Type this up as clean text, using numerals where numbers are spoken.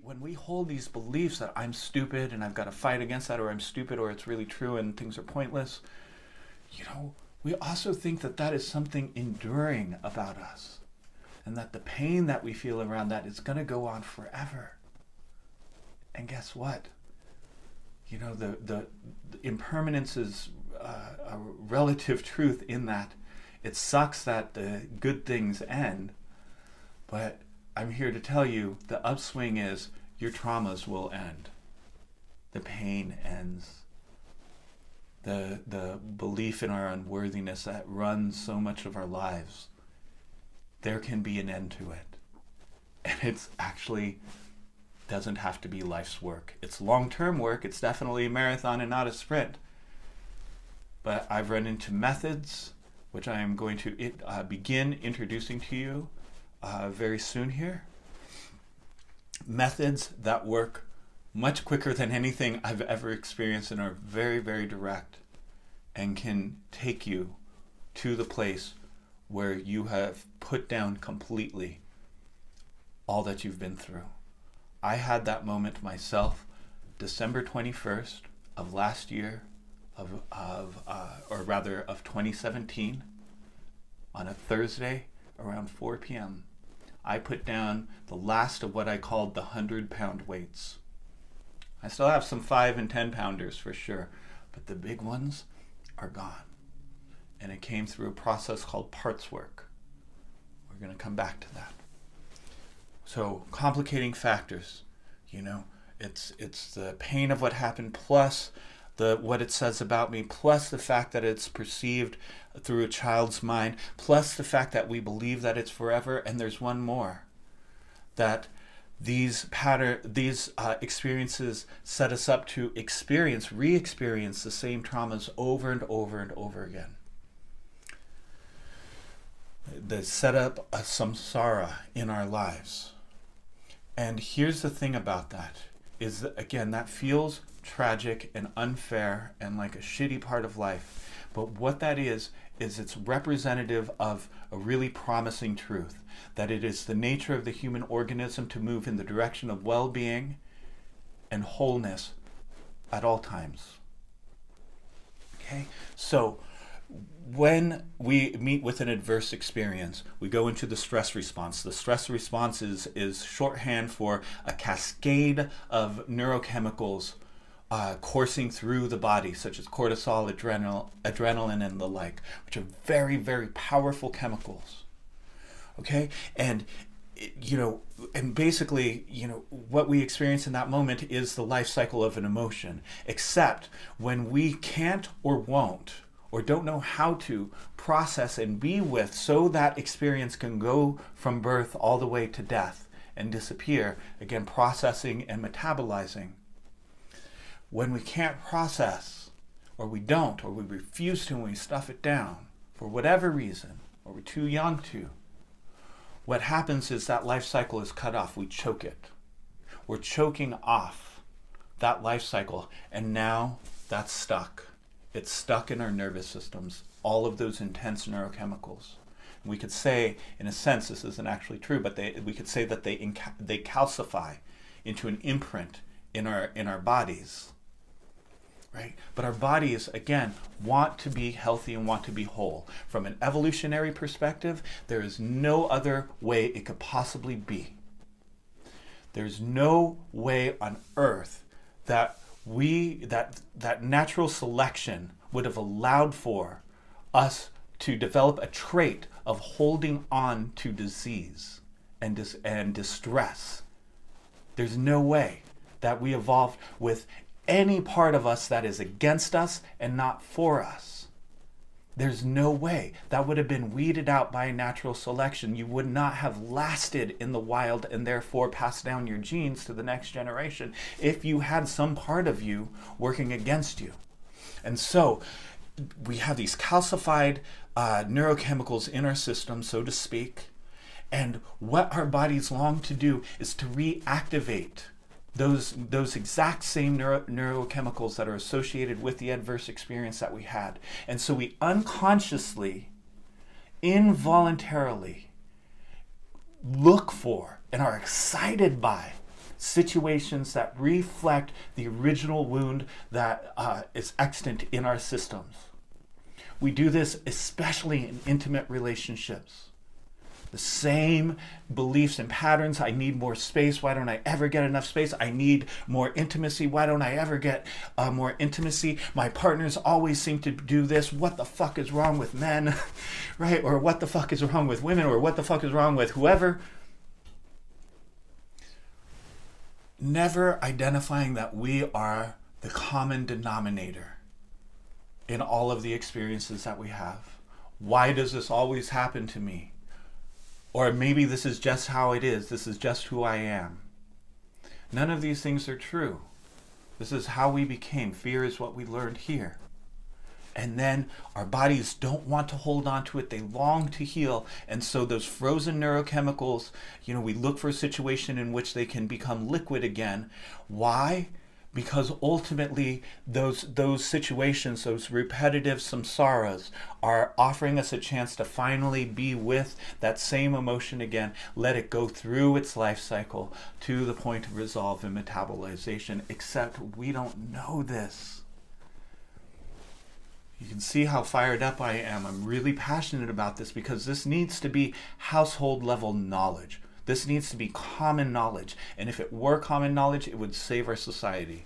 When we hold these beliefs that I'm stupid and I've got to fight against that, or I'm stupid, or it's really true and things are pointless, we also think that that is something enduring about us, and that the pain that we feel around that is going to go on forever. And guess what? The impermanence is a relative truth in that it sucks that the good things end, but I'm here to tell you the upswing is your traumas will end. The pain ends. The belief in our unworthiness that runs so much of our lives, there can be an end to it. And it's actually doesn't have to be life's work. It's long-term work. It's definitely a marathon and not a sprint. But I've run into methods, which I am going to begin introducing to you very soon here. Methods that work much quicker than anything I've ever experienced and are very, very direct and can take you to the place where you have put down completely all that you've been through. I had that moment myself, December 21st of last year, of 2017, on a Thursday around 4 p.m. I put down the last of what I called the 100-pound weights. I still have some 5 and 10 pounders for sure, but the big ones are gone. And it came through a process called parts work. We're going to come back to that. So complicating factors, it's the pain of what happened plus what it says about me, plus the fact that it's perceived through a child's mind, plus the fact that we believe that it's forever. And there's one more, that these experiences set us up to re-experience the same traumas over and over and over again. They set up a samsara in our lives. And here's the thing about that, is that, again, that feels tragic and unfair and like a shitty part of life. But what that is it's representative of a really promising truth, that it is the nature of the human organism to move in the direction of well-being and wholeness at all times. Okay? So when we meet with an adverse experience, we go into the stress response. The stress response is shorthand for a cascade of neurochemicals coursing through the body, such as cortisol, adrenaline, and the like, which are very, very powerful chemicals. Okay? And basically, what we experience in that moment is the life cycle of an emotion, except when we can't or won't, or don't know how to process and be with, so that experience can go from birth all the way to death and disappear, again, processing and metabolizing. When we can't process, or we don't, or we refuse to, and we stuff it down for whatever reason, or we're too young to, what happens is that life cycle is cut off. We choke it. We're choking off that life cycle, and now that's stuck. It's stuck in our nervous systems, all of those intense neurochemicals. We could say, in a sense, this isn't actually true, but we could say that they calcify into an imprint in our bodies, right? But our bodies, again, want to be healthy and want to be whole. From an evolutionary perspective, there is no other way it could possibly be. There's no way on earth that that natural selection would have allowed for us to develop a trait of holding on to disease and distress. There's no way that we evolved with any part of us that is against us and not for us. There's no way. That would have been weeded out by natural selection. You would not have lasted in the wild and therefore passed down your genes to the next generation if you had some part of you working against you. And so we have these calcified neurochemicals in our system, so to speak, and what our bodies long to do is to reactivate those exact same neurochemicals that are associated with the adverse experience that we had. And so we unconsciously, involuntarily look for and are excited by situations that reflect the original wound that is extant in our systems. We do this especially in intimate relationships. The same beliefs and patterns. I need more space. Why don't I ever get enough space? I need more intimacy. Why don't I ever get more intimacy? My partners always seem to do this. What the fuck is wrong with men? Right? Or what the fuck is wrong with women? Or what the fuck is wrong with whoever? Never identifying that we are the common denominator in all of the experiences that we have. Why does this always happen to me? Or maybe this is just how it is. This is just who I am. None of these things are true. This is how we became. Fear is what we learned here. And then our bodies don't want to hold on to it. They long to heal. And so those frozen neurochemicals, we look for a situation in which they can become liquid again. Why? Because ultimately those situations, those repetitive samsaras, are offering us a chance to finally be with that same emotion again, let it go through its life cycle to the point of resolve and metabolization, except we don't know this. You can see how fired up I am. I'm really passionate about this because this needs to be household level knowledge. This needs to be common knowledge. And if it were common knowledge, it would save our society.